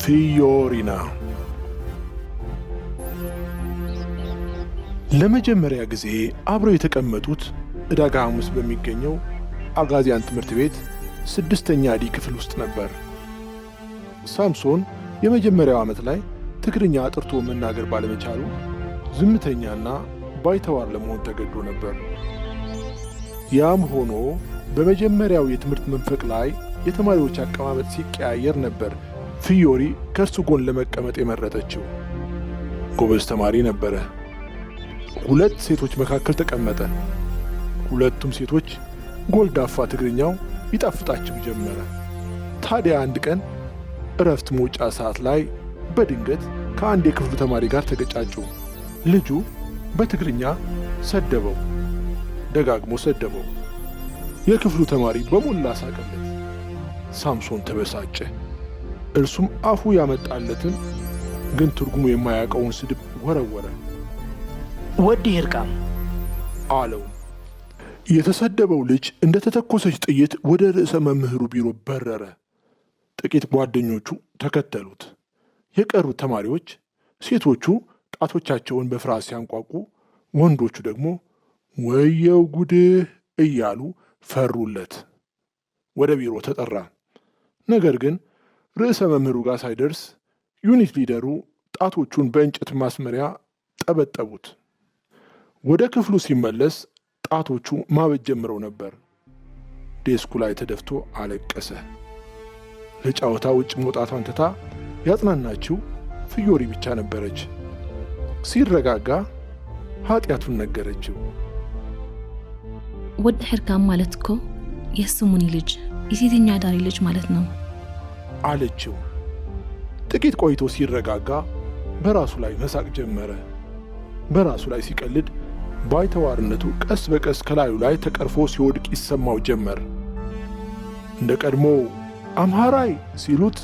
ፊዮሪና ለመጀመሪያ ጊዜ አብረው የተቀመጡት ዕዳጋ ሐሙስ በሚገኘው አጋዚያን ትምህርት ቤት 6ኛ ዲ ክፍል ውስጥ ነበር። ሳምሶን የመጀመሪያው ዓመት ላይ ትግርኛ አጥርቶ መናገር ባለመቻሉ ዝምተኛና ባይተዋር ለመሆን ተገዶ ነበር። ያም ሆኖ በመጀመሪያው የትምህርት መንፈቅ ላይ የተማሪዎች አቀማመጥ ሲቀያየር ነበር ፊዮሪ ከእርሱ ጎን ለመቀመጥ የመረጠችው። ጎበዝ ተማሪ ነበረ። 2 ሴቶች መካከል ተቀመጠ። ሁለቱም ሴቶች ጎልዳፋ ትግርኛው ይጣፍጣቸው ጀመረ። ታዲያ አንድ ቀን እረፍት መውጫ ሰዓት ላይ በድንገት ከአንድ የክፍሉ ተማሪ ጋር ተገጫጩ። ልጁ በትግርኛ ሰደበው፣ ደጋግሞ ሰደበው። የክፍሉ ተማሪ በሞላ ሳቀለት። ሳምሶን ተበሳጨ። እርሱም አፉ ያመጣለትን ግን ትርጉሙ የማያውቀውን ስድብ ወረወረ። ወዲ ይርቃም አለው። የተሰደበው ልጅ እንደ ተተኮሰች ጥይት ወደ ርዕሰ መምህሩ ቢሮ በረረ። ጥቂት ጓደኞቹ ተከተሉት። የቀሩት ተማሪዎች ሴቶቹ ጣቶቻቸውን በፍርሃት ሲያንቋቁ፣ ወንዶቹ ደግሞ ወየው ጉድህ እያሉ ፈሩለት። ወደ ቢሮ ተጠራ። ነገር ግን ርዕሰ መምህሩ ጋር ሳይደርስ ዩኒት ሊደሩ ጣቶቹን በእንጨት ማስመሪያ ጠበጠቡት። ወደ ክፍሉ ሲመለስ ጣቶቹ ማበጥ ጀምረው ነበር። ዴስኩ ላይ ተደፍቶ አለቀሰ። ለጨዋታ ውጭ መውጣቷን ትታ ያጽናናችው ፊዮሪ ብቻ ነበረች። ሲረጋጋ ኃጢአቱን ነገረችው። ወዲ ሕርካም ማለት እኮ የስሙኒ ልጅ የሴተኛ አዳሪ ልጅ ማለት ነው አለችው። ጥቂት ቆይቶ ሲረጋጋ በራሱ ላይ መሳቅ ጀመረ። በራሱ ላይ ሲቀልድ ባይተዋርነቱ ቀስ በቀስ ከላዩ ላይ ተቀርፎ ሲወድቅ ይሰማው ጀመር። እንደ ቀድሞ አምሃራይ ሲሉት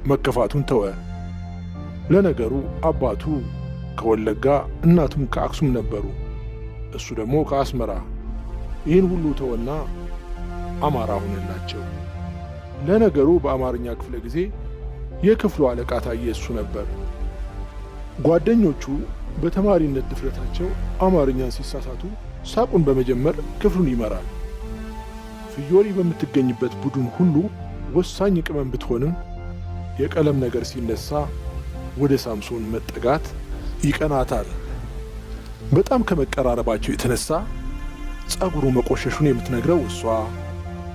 መከፋቱን ተወ። ለነገሩ አባቱ ከወለጋ እናቱም ከአክሱም ነበሩ፣ እሱ ደግሞ ከአስመራ። ይህን ሁሉ ተወና አማራ ሆነላቸው። ለነገሩ በአማርኛ ክፍለ ጊዜ የክፍሉ አለቃ ታየ እሱ ነበር። ጓደኞቹ በተማሪነት ድፍረታቸው አማርኛን ሲሳሳቱ ሳቁን በመጀመር ክፍሉን ይመራል። ፊዮሪ በምትገኝበት ቡድን ሁሉ ወሳኝ ቅመም ብትሆንም የቀለም ነገር ሲነሳ ወደ ሳምሶን መጠጋት ይቀናታል። በጣም ከመቀራረባቸው የተነሳ ጸጉሩ መቆሸሹን የምትነግረው እሷ፣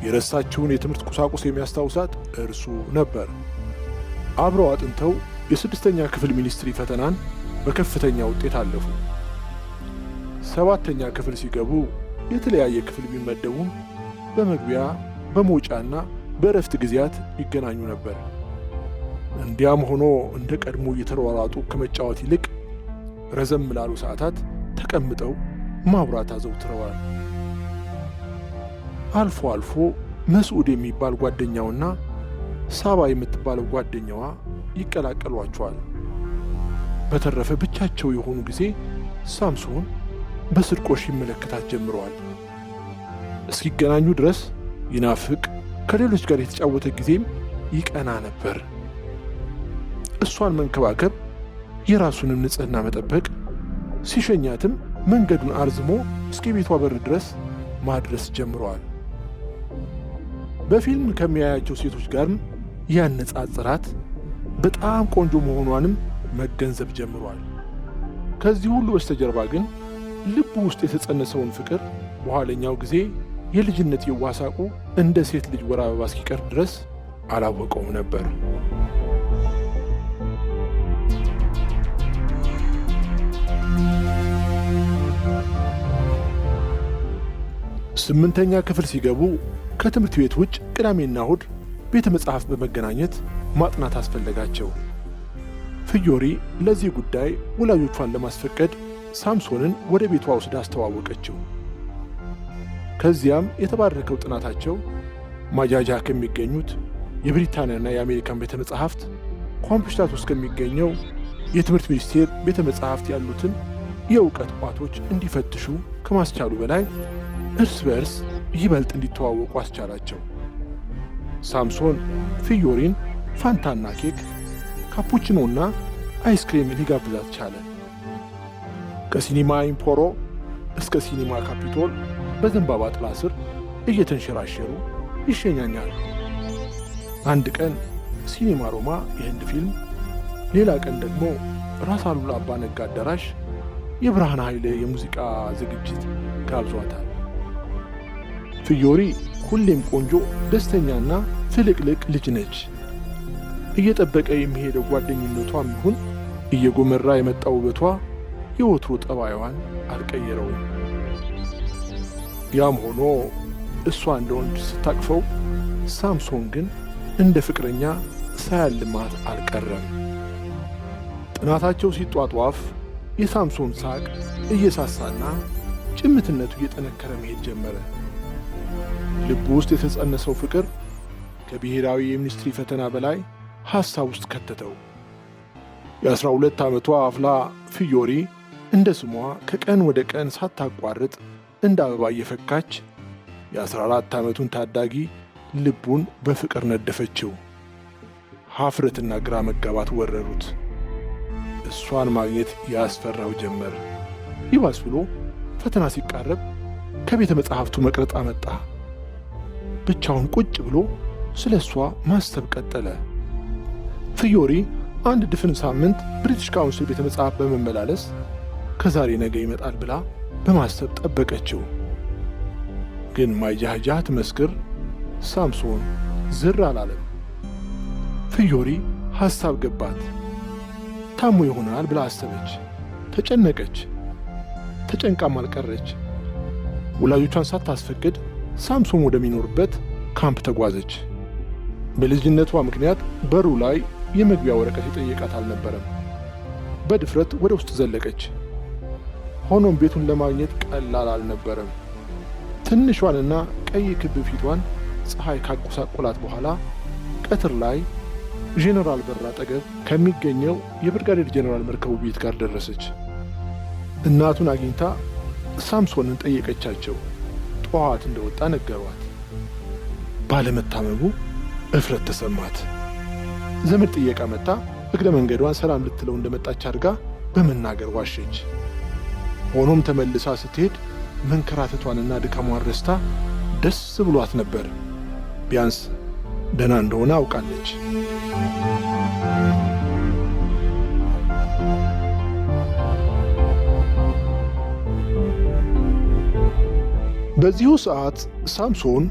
የረሳችውን የትምህርት ቁሳቁስ የሚያስታውሳት እርሱ ነበር። አብረው አጥንተው የ6ኛ ክፍል ሚኒስትሪ ፈተናን በከፍተኛ ውጤት አለፉ። 7ኛ ክፍል ሲገቡ የተለያየ ክፍል ቢመደቡም በመግቢያ በመውጫና በእረፍት ጊዜያት ይገናኙ ነበር። እንዲያም ሆኖ እንደ ቀድሞ እየተሯሯጡ ከመጫወት ይልቅ ረዘም ላሉ ሰዓታት ተቀምጠው ማውራት አዘውትረዋል። አልፎ አልፎ መስዑድ የሚባል ጓደኛውና ሳባ የምትባለው ጓደኛዋ ይቀላቀሏቸዋል። በተረፈ ብቻቸው የሆኑ ጊዜ ሳምሶን በስርቆሽ ይመለከታት ጀምረዋል። እስኪገናኙ ድረስ ይናፍቅ፣ ከሌሎች ጋር የተጫወተ ጊዜም ይቀና ነበር። እሷን መንከባከብ፣ የራሱንም ንጽሕና መጠበቅ፣ ሲሸኛትም መንገዱን አርዝሞ እስከ ቤቷ በር ድረስ ማድረስ ጀምረዋል። በፊልም ከሚያያቸው ሴቶች ጋርም ያነጻጽራት፣ በጣም ቆንጆ መሆኗንም መገንዘብ ጀምሯል። ከዚህ ሁሉ በስተጀርባ ግን ልቡ ውስጥ የተጸነሰውን ፍቅር በኋለኛው ጊዜ የልጅነት የዋሳቁ እንደ ሴት ልጅ ወር አበባ እስኪቀር ድረስ አላወቀውም ነበር። ስምንተኛ ክፍል ሲገቡ ከትምህርት ቤት ውጭ ቅዳሜና እሁድ ቤተ መጽሐፍ በመገናኘት ማጥናት አስፈለጋቸው። ፊዮሪ ለዚህ ጉዳይ ወላጆቿን ለማስፈቀድ ሳምሶንን ወደ ቤቷ ወስዳ አስተዋወቀችው። ከዚያም የተባረከው ጥናታቸው ማጃጃ ከሚገኙት የብሪታንያና የአሜሪካን ቤተ መጻሕፍት፣ ኮምፒውተር ውስጥ ከሚገኘው የትምህርት ሚኒስቴር ቤተ መጻሕፍት ያሉትን የእውቀት ቋቶች እንዲፈትሹ ከማስቻሉ በላይ እርስ በርስ ይበልጥ እንዲተዋወቁ አስቻላቸው። ሳምሶን ፊዮሪን ፋንታና ኬክ፣ ካፑቺኖና አይስክሬምን ሊጋብዛት ቻለ። ከሲኒማ ኢምፖሮ እስከ ሲኒማ ካፒቶል በዘንባባ ጥላ ስር እየተንሸራሸሩ ይሸኛኛሉ። አንድ ቀን ሲኒማ ሮማ የህንድ ፊልም፣ ሌላ ቀን ደግሞ ራስ አሉላ አባ ነጋ አዳራሽ የብርሃን ኃይሌ የሙዚቃ ዝግጅት ጋብዟታል። ፍዮሪ ሁሌም ቆንጆ ደስተኛና ፍልቅልቅ ልጅ ነች። እየጠበቀ የሚሄደው ጓደኝነቷም ይሁን እየጎመራ የመጣው ውበቷ የወትሮ ጠባይዋን አልቀየረውም። ያም ሆኖ እሷ እንደ ወንድ ስታቅፈው፣ ሳምሶን ግን እንደ ፍቅረኛ ሳያልማት አልቀረም። ጥናታቸው ሲጧጧፍ የሳምሶን ሳቅ እየሳሳና ጭምትነቱ እየጠነከረ መሄድ ጀመረ። ልቡ ውስጥ የተጸነሰው ፍቅር ከብሔራዊ የሚኒስትሪ ፈተና በላይ ሐሳብ ውስጥ ከተተው። የ12 ዓመቷ አፍላ ፍዮሪ እንደ ስሟ ከቀን ወደ ቀን ሳታቋርጥ እንደ አበባ እየፈካች የ14 ዓመቱን ታዳጊ ልቡን በፍቅር ነደፈችው። ኀፍረትና ግራ መጋባት ወረሩት። እሷን ማግኘት ያስፈራው ጀመር። ይባስ ብሎ ፈተና ሲቃረብ ከቤተ መጻሕፍቱ መቅረጥ አመጣ። ብቻውን ቁጭ ብሎ ስለ እሷ ማሰብ ቀጠለ። ፍዮሪ አንድ ድፍን ሳምንት ብሪቲሽ ካውንስል ቤተ መጻሕፍት በመመላለስ ከዛሬ ነገ ይመጣል ብላ በማሰብ ጠበቀችው። ግን ማይጃህጃህ ትመስክር ሳምሶን ዝር አላለም። ፍዮሪ ሐሳብ ገባት። ታሞ ይሆናል ብላ አሰበች። ተጨነቀች። ተጨንቃም አልቀረች። ወላጆቿን ሳታስፈቅድ ሳምሶን ወደሚኖርበት ካምፕ ተጓዘች። በልጅነቷ ምክንያት በሩ ላይ የመግቢያ ወረቀት የጠየቃት አልነበረም። በድፍረት ወደ ውስጥ ዘለቀች። ሆኖም ቤቱን ለማግኘት ቀላል አልነበረም። ትንሿንና ቀይ ክብ ፊቷን ፀሐይ ካጎሳቆላት በኋላ ቀትር ላይ ጄኔራል በር አጠገብ ከሚገኘው የብርጋዴር ጄኔራል መርከቡ ቤት ጋር ደረሰች። እናቱን አግኝታ ሳምሶንን ጠየቀቻቸው። ጠዋት እንደወጣ ነገሯት። ባለመታመሙ እፍረት ተሰማት። ዘመድ ጥየቃ መጣ። እግረ መንገዷን ሰላም ልትለው እንደመጣች አድርጋ በመናገር ዋሸች። ሆኖም ተመልሳ ስትሄድ መንከራተቷንና ድካሟን ረስታ ደስ ብሏት ነበር። ቢያንስ ደህና እንደሆነ አውቃለች። በዚሁ ሰዓት ሳምሶን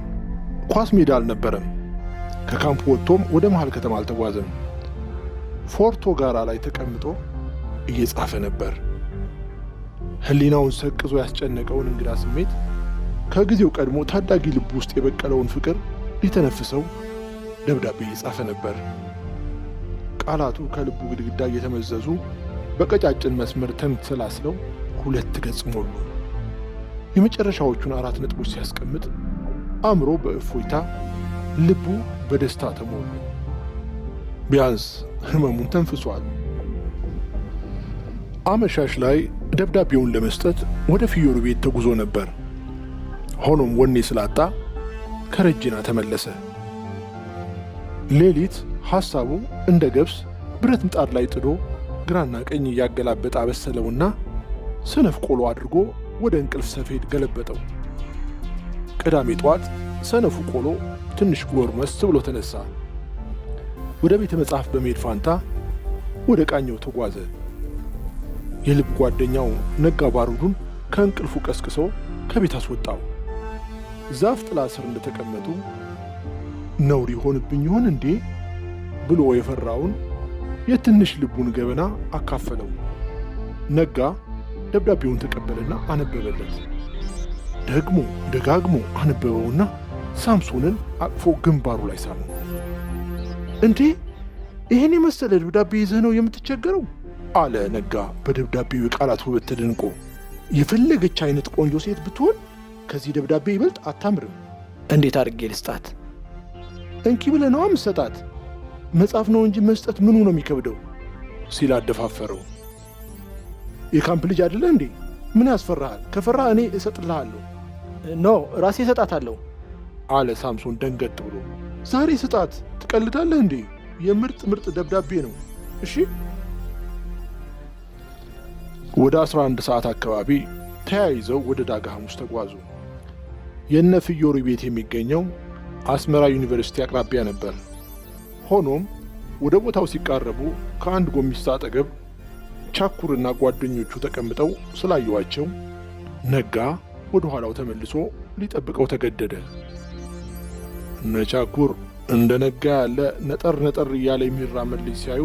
ኳስ ሜዳ አልነበረም። ከካምፕ ወጥቶም ወደ መሃል ከተማ አልተጓዘም። ፎርቶ ጋራ ላይ ተቀምጦ እየጻፈ ነበር። ሕሊናውን ሰቅዞ ያስጨነቀውን እንግዳ ስሜት ከጊዜው ቀድሞ ታዳጊ ልብ ውስጥ የበቀለውን ፍቅር ሊተነፍሰው ደብዳቤ እየጻፈ ነበር። ቃላቱ ከልቡ ግድግዳ እየተመዘዙ በቀጫጭን መስመር ተንሰላስለው 2 ገጽ ሞሉ። የመጨረሻዎቹን 4 ነጥቦች ሲያስቀምጥ አእምሮ በእፎይታ ልቡ በደስታ ተሞሉ። ቢያንስ ህመሙን ተንፍሷል። አመሻሽ ላይ ደብዳቤውን ለመስጠት ወደ ፍዮሪ ቤት ተጉዞ ነበር። ሆኖም ወኔ ስላጣ ከረጅና ተመለሰ። ሌሊት ሐሳቡ እንደ ገብስ ብረት ምጣድ ላይ ጥዶ ግራና ቀኝ እያገላበጠ አበሰለውና ሰነፍ ቆሎ አድርጎ ወደ እንቅልፍ ሰፌድ ገለበጠው። ቅዳሜ ጠዋት ሰነፉ ቆሎ ትንሽ ጎርመስ ብሎ ተነሳ። ወደ ቤተ መጻሕፍት በመሄድ ፋንታ ወደ ቃኘው ተጓዘ። የልብ ጓደኛው ነጋ ባሩዱን ከእንቅልፉ ቀስቅሶ ከቤት አስወጣው። ዛፍ ጥላ ስር እንደተቀመጡ ነውር ይሆንብኝ ይሆን እንዴ ብሎ የፈራውን የትንሽ ልቡን ገበና አካፈለው። ነጋ ደብዳቤውን ተቀበለና አነበበለት። ደግሞ ደጋግሞ አነበበውና ሳምሶንን አቅፎ ግንባሩ ላይ ሳመው። እንዴ ይህን የመሰለ ደብዳቤ ይዘህ ነው የምትቸገረው? አለ ነጋ በደብዳቤው የቃላት ውበት ተደንቆ። የፈለገች አይነት ቆንጆ ሴት ብትሆን ከዚህ ደብዳቤ ይበልጥ አታምርም። እንዴት አድርጌ ልስጣት? እንኪ ብለህ ነዋ ምሰጣት። መጻፍ ነው እንጂ መስጠት ምኑ ነው የሚከብደው? ሲል አደፋፈረው። የካምፕ ልጅ አይደለ እንዴ? ምን ያስፈራሃል? ከፈራህ እኔ እሰጥልሃለሁ። ኖ ራሴ እሰጣታለሁ አለ ሳምሶን ደንገጥ ብሎ። ዛሬ ስጣት? ትቀልዳለህ እንዴ? የምርጥ ምርጥ ደብዳቤ ነው። እሺ። ወደ 11 ሰዓት አካባቢ ተያይዘው ወደ ዳጋ ሐሙስ ተጓዙ። የነ ፍዮሪ ቤት የሚገኘው አስመራ ዩኒቨርሲቲ አቅራቢያ ነበር። ሆኖም ወደ ቦታው ሲቃረቡ ከአንድ ጎሚስታ አጠገብ ቻኩርና ጓደኞቹ ተቀምጠው ስላየዋቸው ነጋ ወደ ኋላው ተመልሶ ሊጠብቀው ተገደደ። እነ ቻኩር እንደ ነጋ ያለ ነጠር ነጠር እያለ የሚራመድ ልጅ ሲያዩ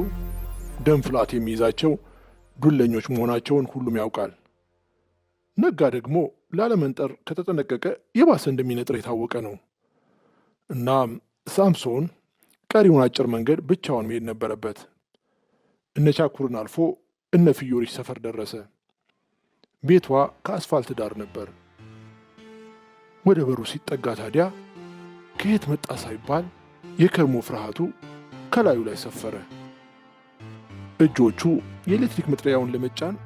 ደም ፍላት የሚይዛቸው ዱለኞች መሆናቸውን ሁሉም ያውቃል። ነጋ ደግሞ ላለመንጠር ከተጠነቀቀ የባሰ እንደሚነጥር የታወቀ ነው። እናም ሳምሶን ቀሪውን አጭር መንገድ ብቻውን መሄድ ነበረበት። እነ ቻኩርን አልፎ እነ ፍዮሪ ሰፈር ደረሰ። ቤቷ ከአስፋልት ዳር ነበር። ወደ በሩ ሲጠጋ ታዲያ ከየት መጣ ሳይባል የከርሞ ፍርሃቱ ከላዩ ላይ ሰፈረ። እጆቹ የኤሌክትሪክ መጥሪያውን ለመጫን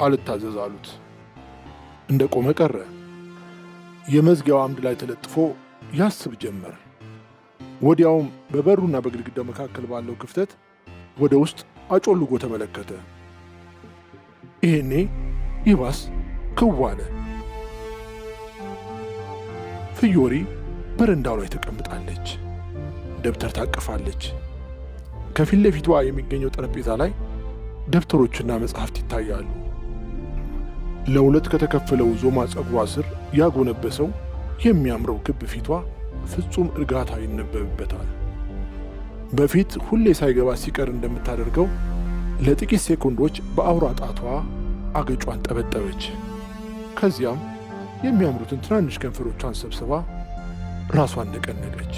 አልታዘዝ አሉት። እንደ ቆመ ቀረ። የመዝጊያው አምድ ላይ ተለጥፎ ያስብ ጀመር። ወዲያውም በበሩና በግድግዳው መካከል ባለው ክፍተት ወደ ውስጥ አጮልጎ ተመለከተ። ይሄኔ ይባስ ክው አለ። ፍዮሪ በረንዳው ላይ ተቀምጣለች። ደብተር ታቅፋለች። ከፊት ለፊቷ የሚገኘው ጠረጴዛ ላይ ደብተሮችና መጽሐፍት ይታያሉ። ለሁለት ከተከፈለው ዞማ ጸጉሯ ስር ያጎነበሰው የሚያምረው ክብ ፊቷ ፍጹም እርጋታ ይነበብበታል። በፊት ሁሌ ሳይገባ ሲቀር እንደምታደርገው ለጥቂት ሴኮንዶች በአውራ ጣቷ አገጯን ጠበጠበች። ከዚያም የሚያምሩትን ትናንሽ ከንፈሮቿን ሰብስባ ራሷን ነቀነቀች።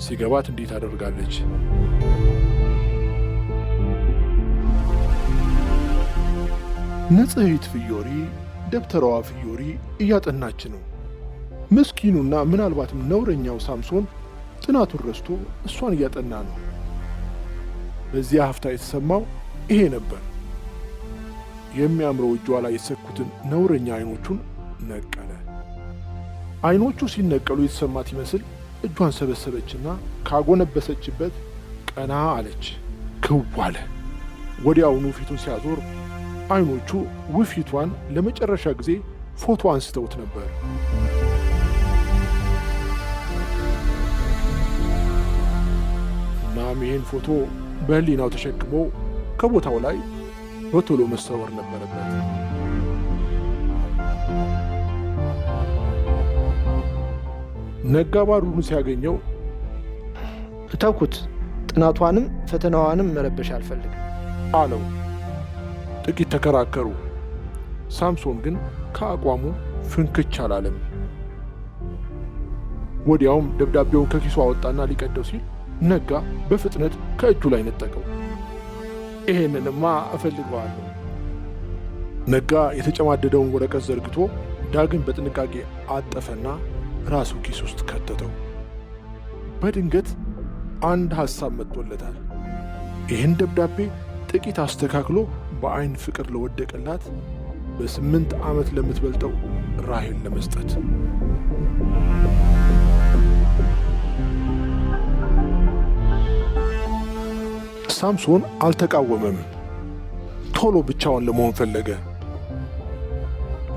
ሲገባት እንዲህ ታደርጋለች። ንጽሕት ፍዮሪ ደብተራዋ ፍዮሪ እያጠናች ነው። ምስኪኑና ምናልባትም ነውረኛው ሳምሶን ጥናቱን ረስቶ እሷን እያጠና ነው። በዚያ ሀፍታ የተሰማው ይሄ ነበር። የሚያምረው እጇ ላይ የሰኩትን ነውረኛ አይኖቹን ነቀለ። አይኖቹ ሲነቀሉ የተሰማት ይመስል እጇን ሰበሰበችና ካጎነበሰችበት ቀና አለች። ክው አለ። ወዲያውኑ ፊቱን ሲያዞር አይኖቹ ውፊቷን ለመጨረሻ ጊዜ ፎቶ አንስተውት ነበር። እናም ይህን ፎቶ በሕሊናው ተሸክሞ ከቦታው ላይ በቶሎ መሰወር ነበረበት። ነጋ ባሩን ሲያገኘው ተውኩት፣ ጥናቷንም ፈተናዋንም መረበሽ አልፈልግም አለው። ጥቂት ተከራከሩ። ሳምሶን ግን ከአቋሙ ፍንክች አላለም። ወዲያውም ደብዳቤውን ከኪሱ አወጣና ሊቀደው ሲል ነጋ በፍጥነት ከእጁ ላይ ነጠቀው። ይሄንንማ እፈልገዋለሁ። ነጋ የተጨማደደውን ወረቀት ዘርግቶ ዳግም በጥንቃቄ አጠፈና ራሱ ኪስ ውስጥ ከተተው። በድንገት አንድ ሐሳብ መጥቶለታል። ይህን ደብዳቤ ጥቂት አስተካክሎ በአይን ፍቅር ለወደቀላት በ8 ዓመት ለምትበልጠው ራሔል ለመስጠት። ሳምሶን አልተቃወመም። ቶሎ ብቻውን ለመሆን ፈለገ።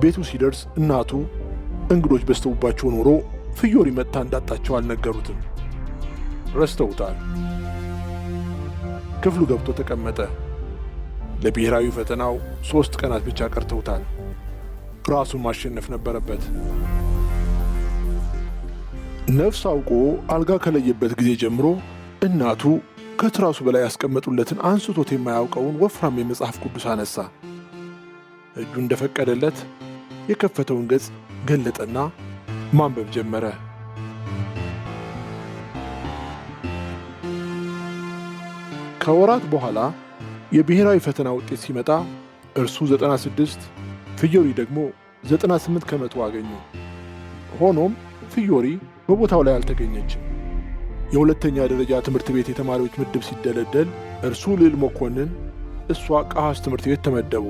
ቤቱ ሲደርስ እናቱ እንግዶች በስተውባቸው ኖሮ ፍዮሪ መጥታ እንዳጣቸው አልነገሩትም። ረስተውታል። ክፍሉ ገብቶ ተቀመጠ። ለብሔራዊ ፈተናው 3 ቀናት ብቻ ቀርተውታል። ራሱን ማሸነፍ ነበረበት። ነፍስ አውቆ አልጋ ከለየበት ጊዜ ጀምሮ እናቱ ከትራሱ በላይ ያስቀመጡለትን አንስቶት የማያውቀውን ወፍራም የመጽሐፍ ቅዱስ አነሳ። እጁ እንደፈቀደለት የከፈተውን ገጽ ገለጠና ማንበብ ጀመረ። ከወራት በኋላ የብሔራዊ ፈተና ውጤት ሲመጣ እርሱ 96 ፍዮሪ ደግሞ 98 ከመቶ አገኙ። ሆኖም ፍዮሪ በቦታው ላይ አልተገኘችም። የሁለተኛ ደረጃ ትምህርት ቤት የተማሪዎች ምድብ ሲደለደል እርሱ ልዕል መኮንን፣ እሷ ቃሃስ ትምህርት ቤት ተመደቡ።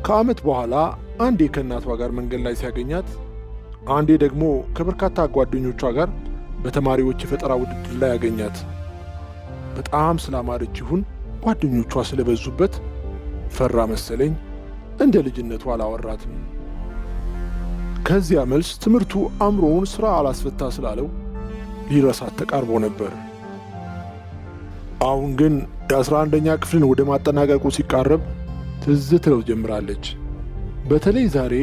ከዓመት በኋላ አንዴ ከእናቷ ጋር መንገድ ላይ ሲያገኛት፣ አንዴ ደግሞ ከበርካታ ጓደኞቿ ጋር በተማሪዎች የፈጠራ ውድድር ላይ ያገኛት። በጣም ስላማረች ይሁን ጓደኞቿ ስለበዙበት ፈራ መሰለኝ እንደ ልጅነቱ አላወራትም። ከዚያ መልስ ትምህርቱ አእምሮውን ሥራ አላስፈታ ስላለው ሊረሳት ተቃርቦ ነበር። አሁን ግን የ11ኛ ክፍልን ወደ ማጠናቀቁ ሲቃረብ ትዝ ትለው ጀምራለች። በተለይ ዛሬ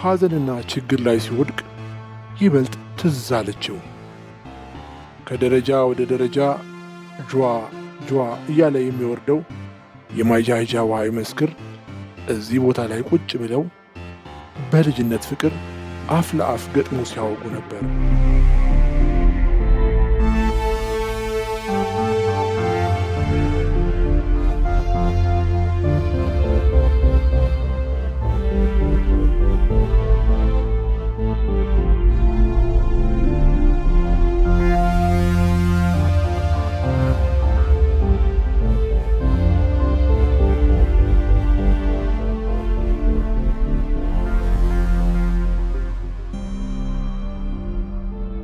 ሐዘንና ችግር ላይ ሲወድቅ ይበልጥ ትዝ አለችው። ከደረጃ ወደ ደረጃ ጇ እያለ የሚወርደው የማይጃጃ ውሃ ይመስክር እዚህ ቦታ ላይ ቁጭ ብለው በልጅነት ፍቅር አፍ ለአፍ ገጥሞ ሲያወጉ ነበር።